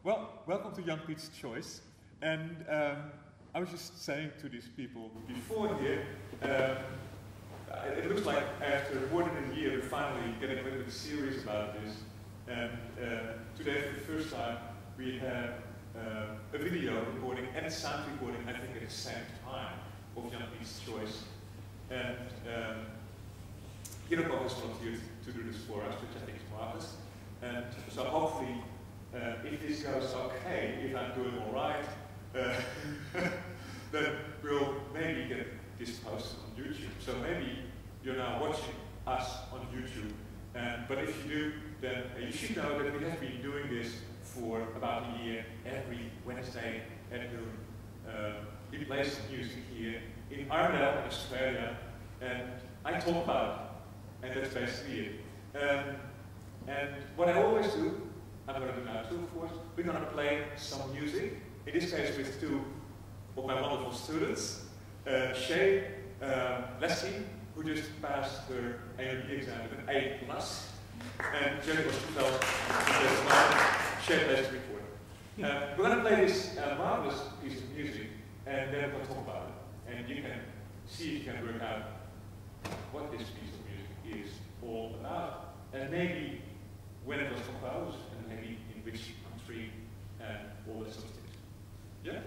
Well, welcome to Jan-Piet's Choice. And I was just saying to these people before here, it looks like after more than a year we're finally getting a little bit serious about this. And today for the first time we have a video recording and a sound recording, I think at the same time, of Jan-Piet's Choice. And Hiroko has volunteered to do this for us, which I think is marvelous. And so hopefully, if this goes okay, if I'm doing all right, then we'll maybe get this posted on YouTube. So maybe you're now watching us on YouTube. But if you do, then you should know that we have been doing this for about a year, every Wednesday at noon. We play some music here in Arnhem, Australia, and I talk about it, and that's basically it. And what I always do, I'm going to do now too, of course, we're going to play some music, in this case with two of my wonderful students, Shae Leske, who just passed her A&B exam with an A+, and Jodie Ostenfeld, who just Shae Leske recording. We're going to play this marvelous piece of music, and then we're going to talk about it. And you can see if you can work out what this piece of music is all about, and maybe when it was composed, and maybe in which country, and all that sort of things. Yeah?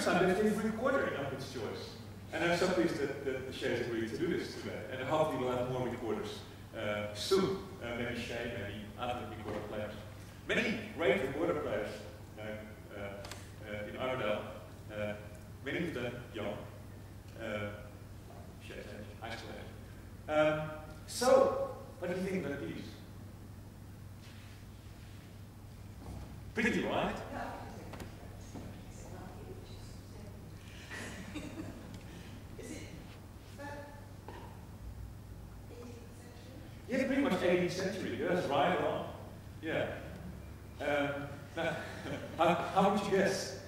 time that they've recorded Jan-Piet's choice. And I'm so pleased that Shae has agreed to do this today. And hopefully we'll have more recorders soon. Maybe Shae, maybe other recorder players. Many great recorder players in Arnhem. Many of them young. Shae's age, high school age. So, what do you think about these? Pretty, right? Yeah, pretty much 18th century. That's right on. Yeah. How would you guess?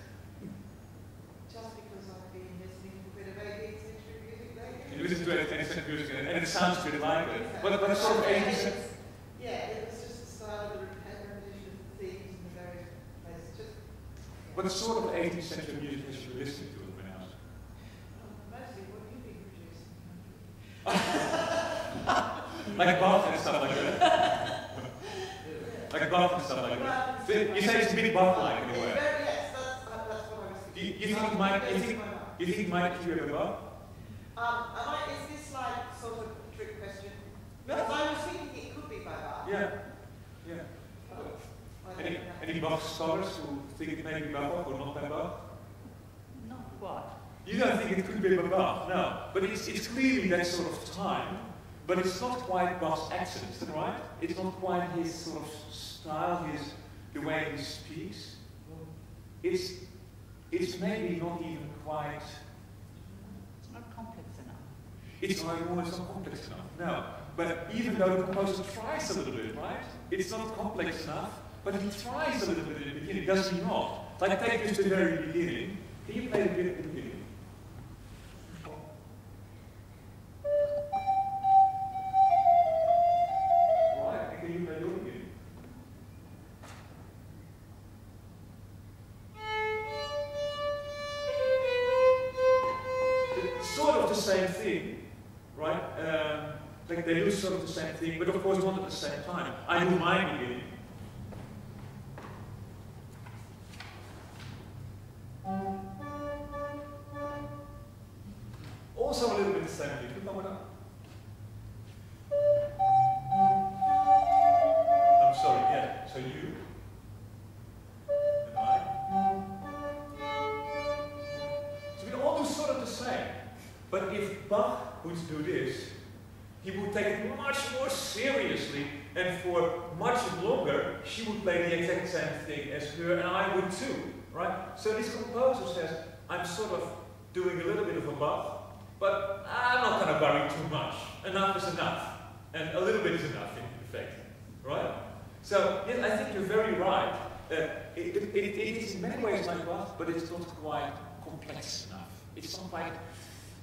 Just because I've been listening to a bit of 18th century music lately. You listen to 18th century music and it sounds a bit like it. But sort of 18th century. Yeah, it was just the style of the repetition of the themes in the various places. Just. What sort of 18th century music has you been listening to when I was? Mostly what you've been producing. Like Bach and stuff like that. Like Bach and stuff like that. So you say it's a bit Bach-like in a way. Yes, that's what I was thinking. You think it might give you a Bach? Is this like sort of a trick question? Because I was thinking it could be by Bach. Yeah. Yeah. Any Bach scholars who think it may be by Bach or not by Bach? Not what? You don't think it could be by Bach? No. But it's clearly that sort of time. But it's not quite Bach's accent, is that right? It's not quite his sort of style, the way he speaks. It's maybe not even quite. It's not complex enough. It's not complex enough. No. But even though the composer tries a little bit, right? It's not complex enough, but he tries a little bit in the beginning, does he not? Like take just the very beginning. Can you play a bit at the beginning? Same thing, right? Like they do sort of the same thing, but of course not at the same time. I do my beginning. Also a little bit the same thing. I'm sorry, yeah. So you and I. So we all do sort of the same. But if Bach would do this, he would take it much more seriously, and for much longer, she would play the exact same thing as her, and I would too, right? So this composer says, I'm sort of doing a little bit of a Bach, but I'm not going to vary too much. Enough is enough, and a little bit is enough, in effect, right? So, yes, I think you're very right. It is in many ways like Bach, but it's not quite complex enough. It's not quite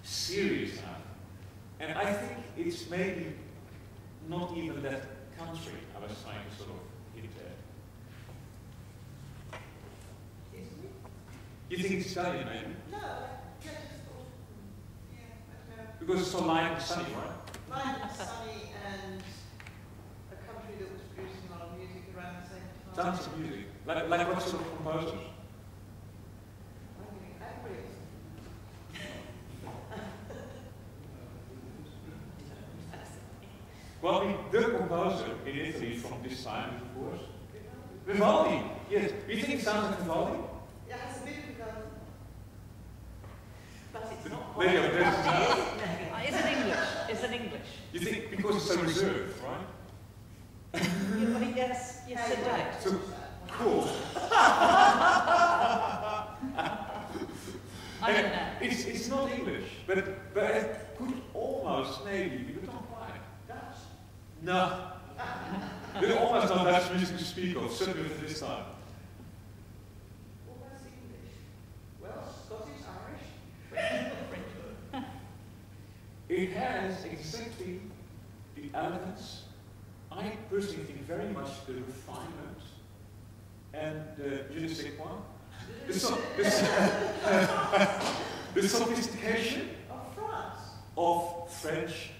serious enough. And I think it's maybe not even that country I was trying to sort of hint at. Isn't it? You think it's Italian, maybe? No, I just thought, yeah, because it's so light and sunny, right? light and sunny and a country that was producing a lot of music around the same time. Tons of music. Like what sort of composers? Well, the composer in Italy from this time, of course, Vivaldi. Yes, do you think it sounds like Vivaldi? Yeah, it has a bit of Vivaldi. But it's not Maybe quite. a Is it English? Is it English? You think because it's so reserved, right? Yes, yes, it does. So cool. I don't know. It's not English, but it could almost maybe be, but not quite. Dutch? No. There's almost no Dutch music to speak of, certainly at this time. Almost English. Welsh, Scottish, Irish. It has exactly the elegance. I personally think very much the refinement and the je ne sais quoi. The sophistication Of France. of French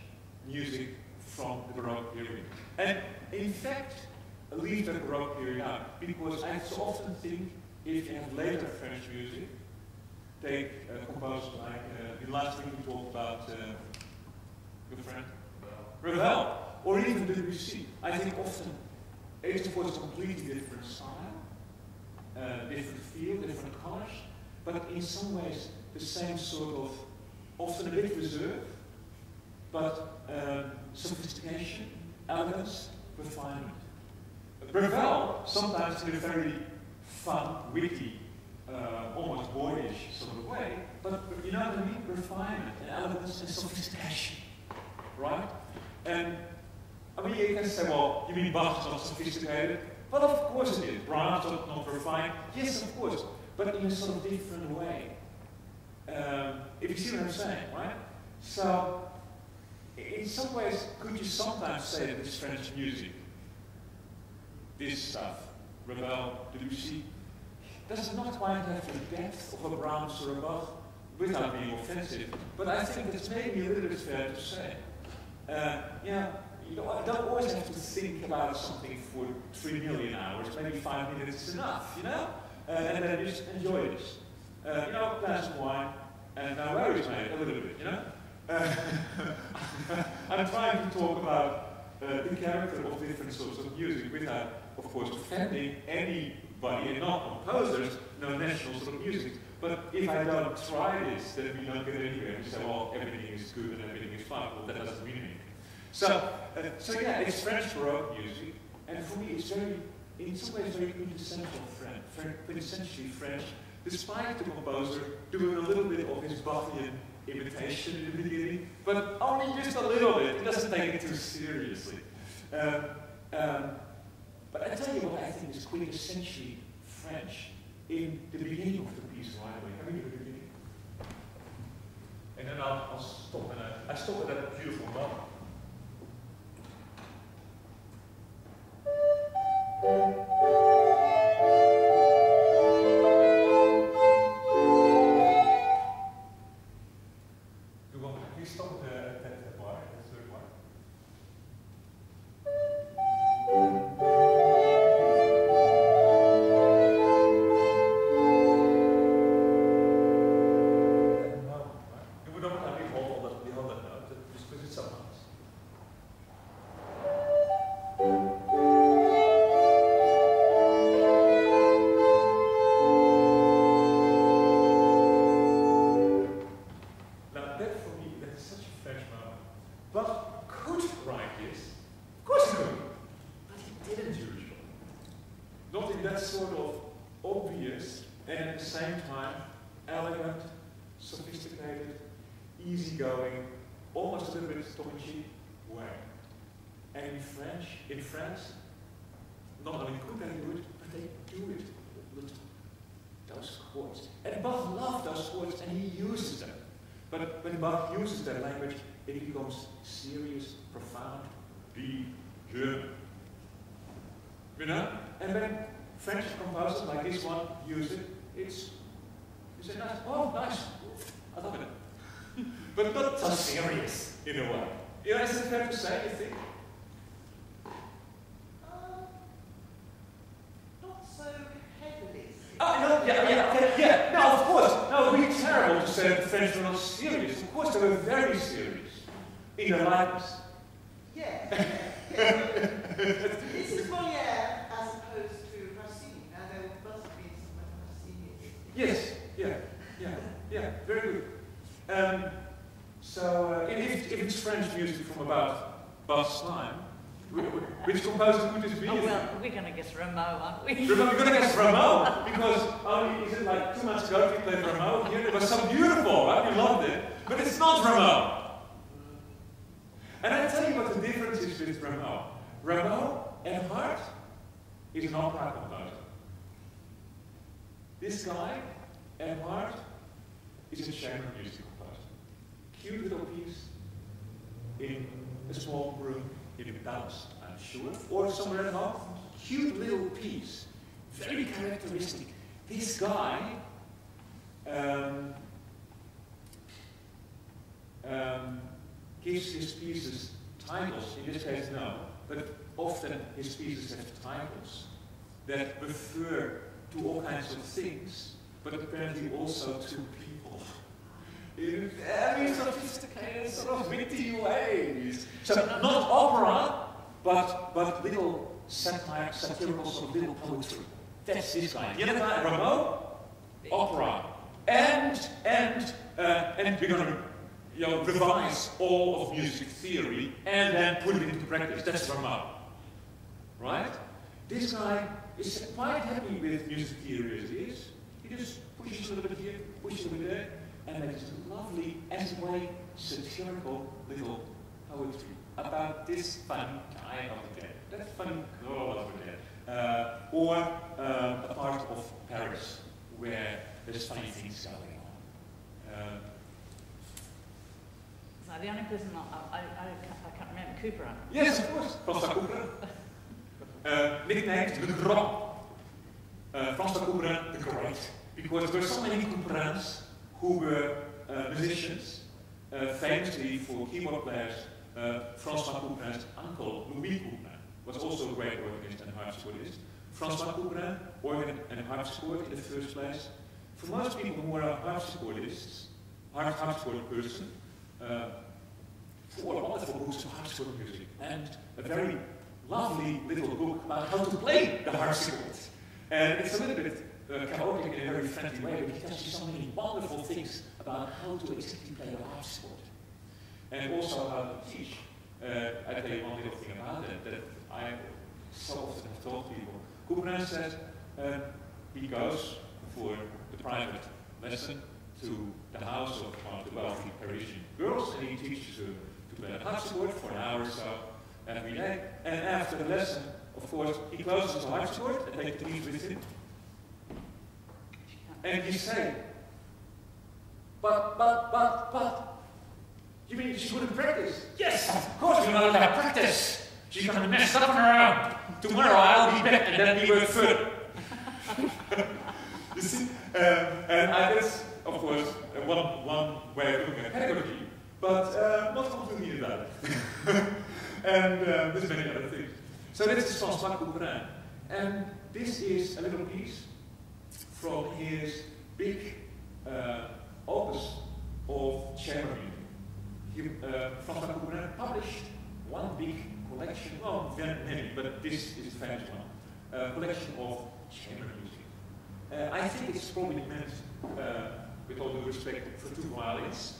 music from the Baroque period. And in fact, leave the Baroque period out, because I so often think if you have later French music, take composers like, the last week we talked about your friend Ravel, or even Debussy. I think often it's of course a completely different style, different feel, different colors, but in some ways the same sort of, often a bit reserved, but sophistication, elegance, refinement. Ravel, sometimes in a very fun, witty, almost boyish sort of way, but you know what I mean? Refinement, and elegance, and sophistication, right? And I mean, you can say, well, you mean Bach is not sophisticated? Well, of course it is. Brahms is not refined. Yes, of course, but in a sort of different way. If you see what I'm saying, right? So, in some ways, could you sometimes say that it's French music? This stuff, Ravel, Debussy, does not quite have the depth of a Brahms or a Bach, without being offensive, but I think it's maybe a little bit fair to say. Yeah, you don't always have to think about something for 3 million hours, maybe 5 minutes is enough, you know? And then just enjoy this. You know, a glass of wine, and now where is my, a little bit, you know? I'm trying to talk about the character of different sorts of music without, of course, offending anybody, and not composers, no national sort of music. But if I don't try this, then we don't get anywhere. We say, well, everything is good and everything is fun. Well, that doesn't mean anything. So yeah, it's French Baroque music, and for me it's very, in some ways, very quintessential quintessentially French, despite the composer doing a little bit of his Bachian imitation in the beginning, but only just a little bit. He doesn't take it too seriously. But I tell you what I think is quintessentially French in the beginning of the piece right away. Can we do the beginning? And then I'll stop, and I stop at that beautiful moment. In France, not only could they do it, but they do it with those chords. And Bach loved those chords, and he uses them. But when Bach uses that language, it becomes serious, profound, deep, German. You know? And when French composers like this one use it, it's, you say, nice, oh, nice, I love it. But not so serious, in a way. You know, is it fair to say, you think? No, of course. No, it would be terrible to say that the French were not serious. Of course, they were very serious in their likeness. Yeah. This is Molière as opposed to Racine. Now, there must have been some Racine. Yes, very good. If it's French music from about Bach's time, which composer could this be? Oh, well, we're going to guess Rameau, aren't we? We're going to guess Rameau, because only, is it like 2 months ago we played Rameau here? It was so beautiful, right? We loved it. But it's not Rameau. And I tell you what the difference is with Rameau. Rameau and Hart is an opera composer. This guy, Hart, is a chamber music composer. Cute little piece in a small room in Dallas, I'm sure, or somewhere at home. Cute little piece, very characteristic. This guy gives his pieces titles. In this case, no, but often his pieces have titles that refer to all kinds of things, but apparently also two people in very sophisticated, sort of witty ways. So not opera, but little satire, satirical sort of little poetry. That's this guy. The other guy, Rameau, opera. And we're going to revise all of music theory and then put it into practice. That's Rameau. Right? This guy is quite happy with music theory as it is. He just pushes a little bit here, pushes a little bit there, and makes a lovely, as a way, satirical little poetry about this fun guy over there, that fun girl over there, or a part of Paris where there's funny things going on. So the only person I can't remember, Couperin. Yes, of course, François Couperin. Nicknamed the Grand. François Couperin the Great, because there were so many Couperins who were musicians, famously for keyboard players. François Couperin's uncle, Louis Couperin, was also a great organist and harpsichordist. François Couperin, organ and harpsichord in the first place. For most people who are harpsichordists, harpsichord person, four wonderful books of harpsichord music and a very lovely little book about how to play the harpsichord. And it's a little bit chaotic in a very friendly way, but he tells you so many wonderful things about how to exactly play the harpsichord. And also how to teach. I tell you one little thing about it that I so often have told people. Couperin says he goes for the private lesson to the house of one of the wealthy Parisian girls, and he teaches her to play the harpsichord for an hour or so every day. And after the lesson, of course, he closes the harpsichord and takes the keys with him. And he say, but, you mean she wouldn't practice? Yes, of course we're not allowed to practice. She's going to mess up around. Tomorrow I'll be back and then we work further. You see? And that's, of course, one way of looking at pedagogy, but not completely about it. And there's many other things. So this is François Couperin. And this is a little piece from his big opus of chamber music. François Couperin published one big collection, well, very many, but this is the famous one, collection of chamber music. I think it's probably meant, with all due respect, for two violins,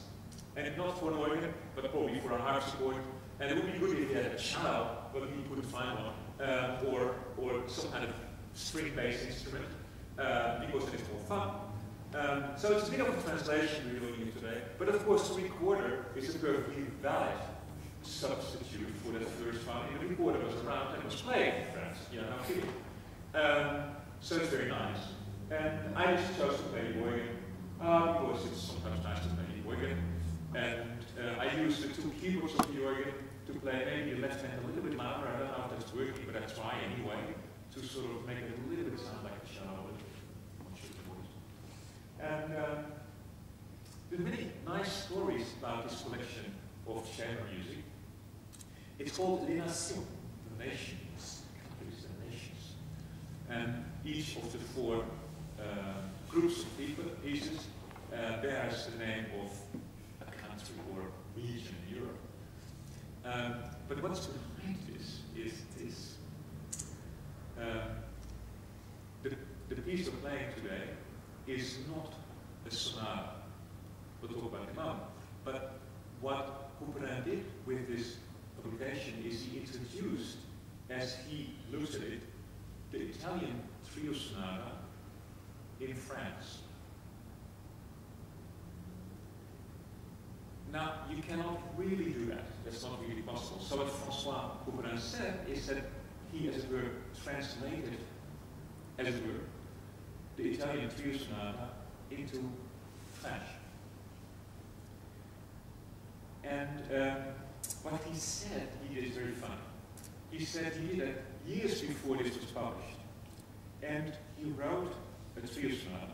and not for an organ, but probably for a harpsichord. And it would be good if you had a cello, but he couldn't find one, or some kind of string-based instrument, because then it's more fun. So it's a bit of a translation we're doing here today, but of course the recorder is a perfectly valid substitute for that first violin. The recorder was around and was playing in France, you know, no kidding. So it's very nice. And I just chose to play the organ, because it's sometimes nice to play the organ. And I used the two keyboards of the organ to play maybe the left hand a little bit louder. I don't know if that's working, but I try anyway, to sort of make it a little bit sound like a cello. And there are many nice stories about this collection of chamber music. It's called Les Nations, the nations, countries and nations. And each of the four groups of pieces bears the name of a country or region in Europe. But what's behind this is this. The piece we're playing today is not a sonata. We'll talk about it now. But what Couperin did with this publication is he introduced, as he looks at it, the Italian trio sonata in France. Now, you cannot really do that. That's not really possible. So what François Couperin said is that he, as it were, translated, as it were, the Italian trio sonata into French. And what he said, he did is very funny. He said he did that years before this was published. And he wrote a trio sonata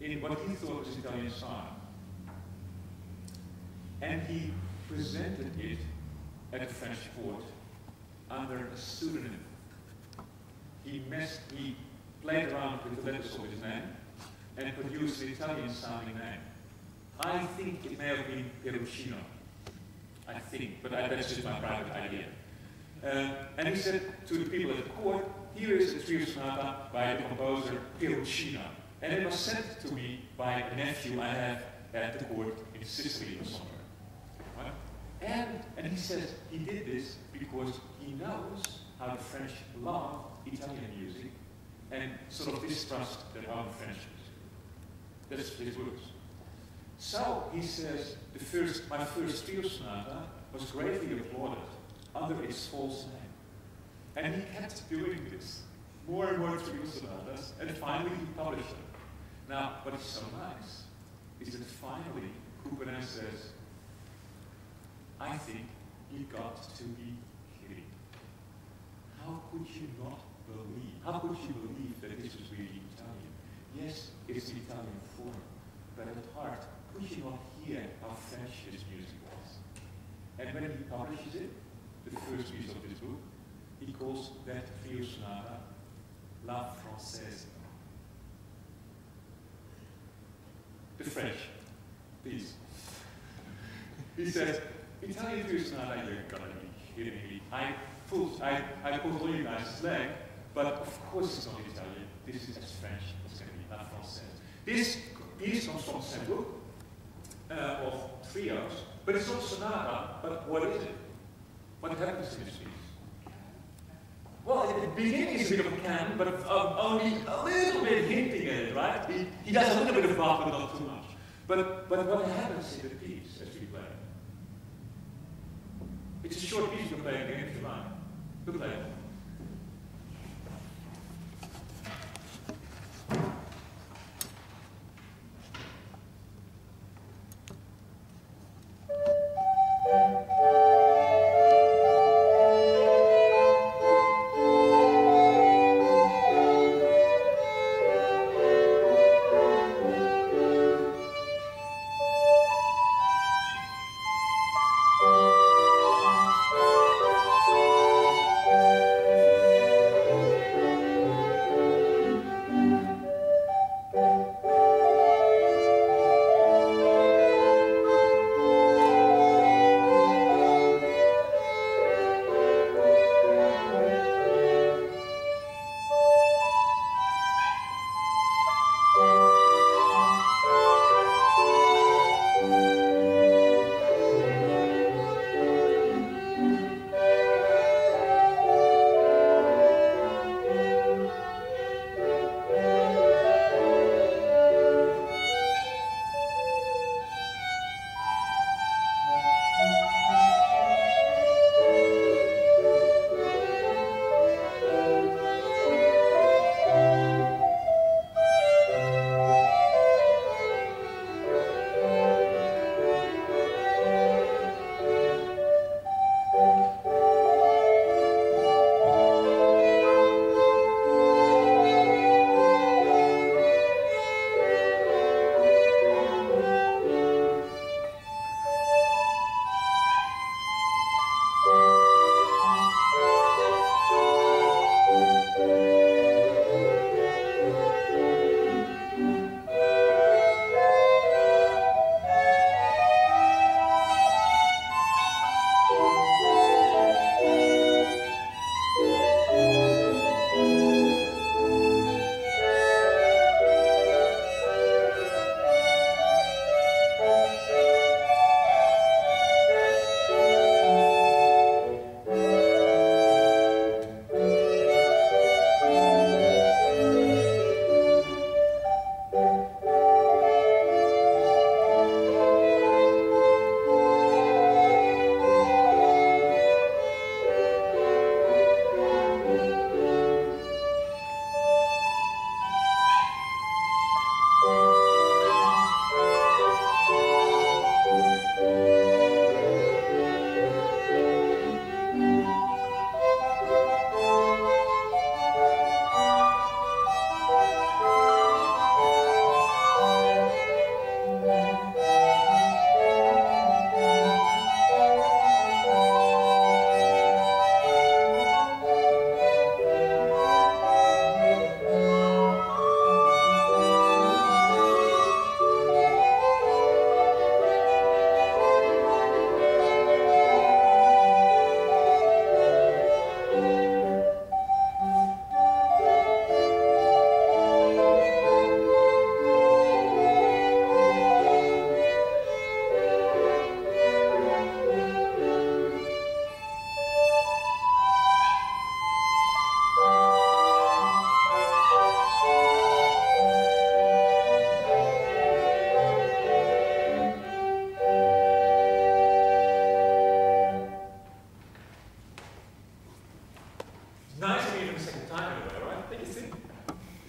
in what he thought was Italian style. And he presented it at the French court under a pseudonym. He played around with the letters of his name, and produced an Italian-sounding name. I think it may have been Perugino. I think, but that's just my private idea. And he said to the people at the court, here is a trio sonata by the composer Perugino. And it was sent to me by a nephew I have at the court in Sicily or somewhere. Right? And he says he did this because he knows how the French love Italian music and sort of distrust their own French music. That's his words. So he says, my first trio sonata was greatly applauded under its false name. And he kept doing this. More and more trio sonatas, and finally he published them. Now, what is so nice is that finally Couperin says, I think you got to be kidding. How could you not believe? How could you believe that this was really Italian? Yes, it's an Italian form, but at heart, could you not hear how French his music was? And when he publishes it, the first piece of this book, he calls that trio sonata La Française. The French, please. He says, Italian trio sonata, you're gonna be kidding me. I pulled all you guys' slang, but of course it's not Italian. This is French, it's gonna be La Française. This piece comes from the book of trios, but it's not sonata, but what is it? What happens in this piece? Well, at the beginning is a bit of a canon, but only a little bit hinting at it, right? He does a little bit of Bach, but not too much. But what happens in the piece as we play? It's a short piece, you can play again if you like. You play it.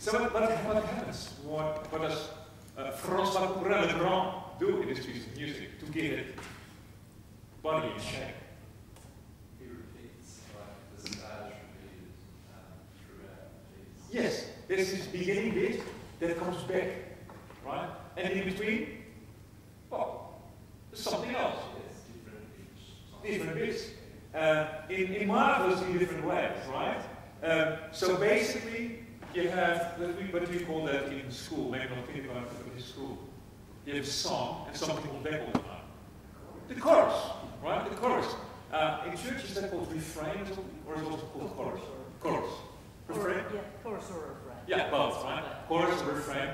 So what happens? What does François Couperin le Grand do in this piece of music to give it body and shape? He repeats, like the stars repeated throughout the piece. Yes, there's this beginning bit that comes back, right? And in between, well, there's something else. Yes, different bits. In marvelously different ways, right? So basically, you have what we call that in school, maybe not think about it in school. You have a song, and something comes back all the time. The chorus, right? The chorus. In churches, they're called refrain, or is it also called chorus? Chorus. Refrain? Yeah, chorus or refrain. Yeah, both, right? Chorus or refrain.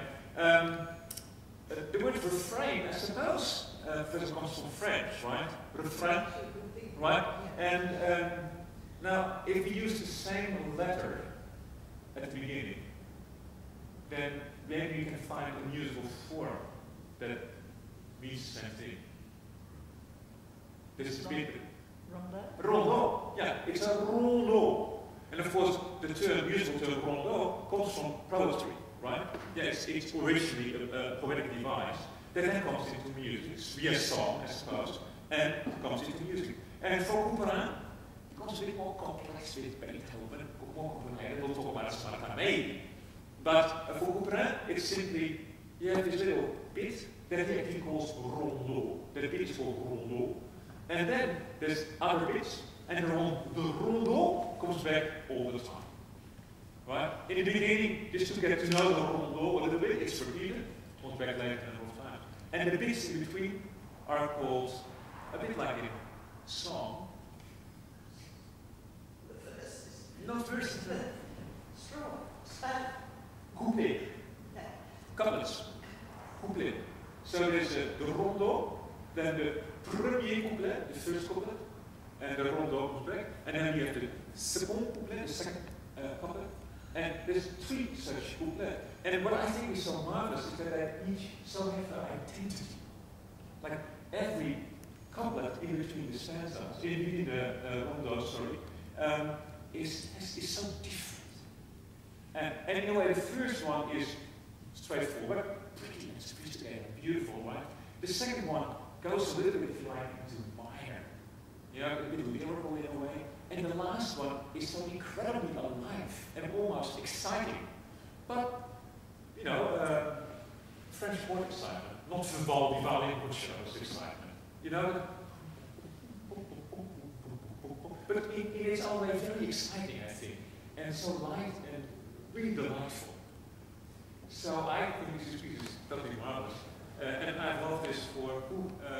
The word refrain, I suppose, first comes from French, right? Refrain, right? And now, if we use the same letter at the beginning, then maybe you can find a musical form that means the same thing. This is bit. Rondo? Rondo, yeah, it's a rondo. And of course, the term, musical term rondo comes from poetry, right? Yeah, it's originally a poetic device that then comes into music, via song, I suppose, and comes into music. And for Couperin, it becomes a bit more complex with Beethoven, more complicated. We'll talk about it some other time, maybe. But for Couperin, it's simply, you have this little bit that he actually calls rondo. The bit is called rondo. And then there's other bits, and the rondo comes back all the time. Right? In the beginning, just to get to know the rondo a little bit, it's repeated, comes back later a number of times. And the bits in between are called, a bit like in song. Not verses. Couplet. Couplets. Couplet. So there's the rondo, then the premier couplet, the first couplet, and the rondo comes back, and then you have the second couplet, the second couplet, and there's 3 such couplets. And what I think is so marvelous is that they each so have their identity. Like every couplet in between the stanzas, in between the rondo, is so different. And in a way, the first one is straightforward, pretty and sophisticated, beautiful, right? The second one goes a little bit, if you like, into minor, you know, a bit lyrical in a way. And the last one is so incredibly alive and almost exciting. But, you know, French word excitement, not violin which shows excitement. You know? But in its own way, very exciting, I think. And so light and really delightful. So I think this piece is totally marvelous. And I've loved this for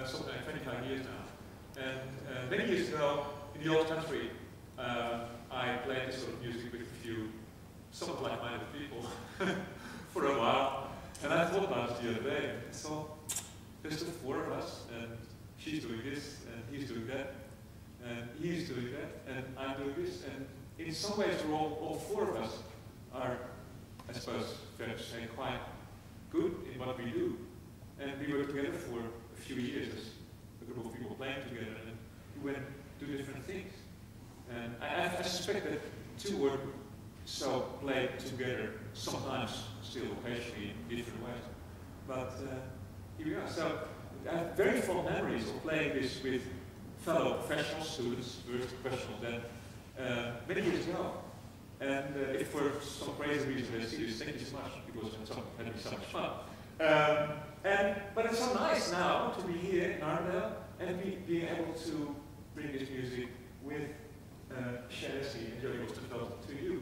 something like 25 years now. And many years ago, in the old country, I played this sort of music with a few somewhat like-minded people for a while. And I thought about it the other day. So there's the 4 of us, and she's doing this, and he's doing that, and he's doing that, and I'm doing this. And in some ways, we're all 4 of us are, I suppose, fair to say, quite good in what we do. And we were together for a few years as a group of people playing together, and we went to different things. And I suspect that 2 were so played together, sometimes still occasionally in different ways. But here we are. So I have very fond memories of playing this with fellow professional students, first professionals then, many years ago. And if for some crazy reason they see this, thank you so much, because it had been so much fun. But it's so nice now to be here in Arnhem and being able to bring this music with Shae Leske and Jodie Ostenfeld to you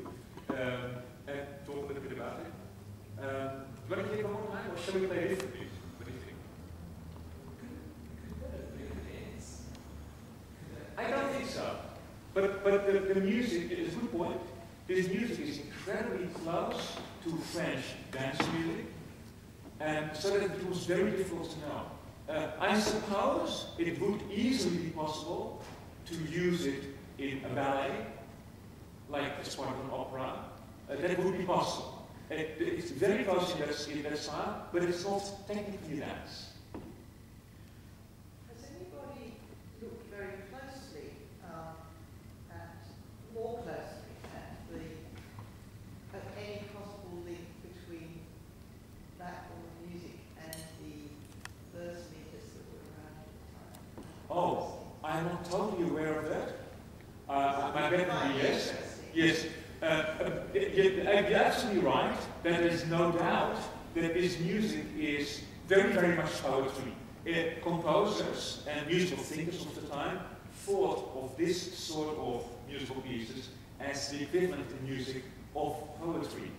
and talk a little bit about it. Do you want to hear one more time, or shall we play different music? What do you think? I don't think so. But the music is a good point. This music is incredibly close to French dance music, and so that it was very difficult to know. I suppose it would easily be possible to use it in a ballet, like as part of an opera. That would be possible. It's very close in that style, but it's not technically dance. Has anybody looked very closely more closely at any possible link definitely yes. Yes. You're absolutely right that there's no doubt that this music is very, very much poetry. Composers and musical thinkers of the time thought of this sort of musical pieces as the equivalent in music of poetry.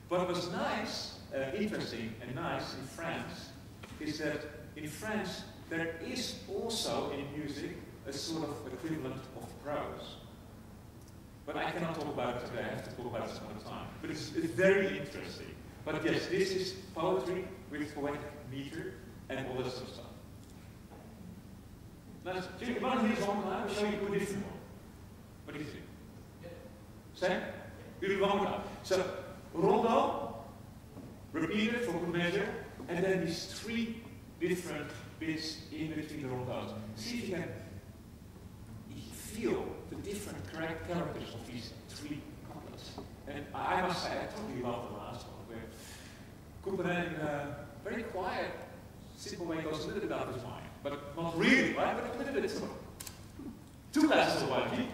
What was nice, interesting and nice in France is that in France there is also in music a sort of equivalent of prose. But I cannot talk about it today, I have to talk about it some other time. But it's very interesting. But yes, this is poetry with poetic meter and all that sort of stuff. Now, so you want to hear one time? I'll show you two different ones. What do you think? Yeah. Same? We do one more time. So, rondo, repeated for good measure, and then these three different bits in between the rondos. See if you can feel the different characters of these three couplets. And I must say, I totally love the last one, where Couperin in a very quiet, simple way goes a little bit out of his mind. But not really, right? But a little bit sort of. 2 glasses of wine.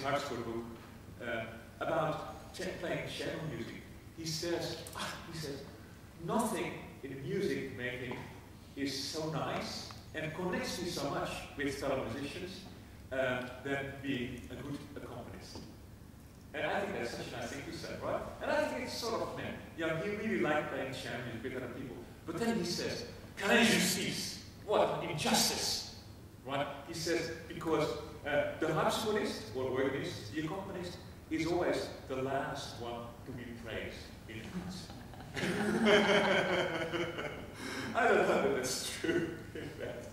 harpsichord book about playing cello music. He says, nothing in music making is so nice and connects me so much with fellow musicians than being a good accompanist. And I think that's such a nice thing to say, right? And I think it's sort of, he really liked playing cello music with other people. But then he says, "Quelle injustice! What an injustice!" Right? He says, because the harpsichordist, or organist, the accompanist, is always the last one to be praised in the concert. I don't know that that's true, in fact.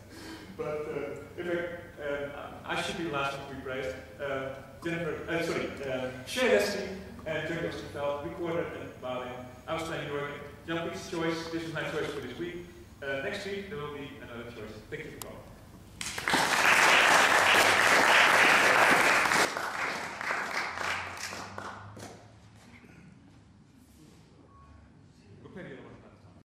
But in fact, I should be the last one to be praised. Shae Leske and Jodie Ostenfeld recorded at violin. I was playing York. Jan-Piet's choice. This is my choice for this week. Next week there will be another choice. Thank you for coming.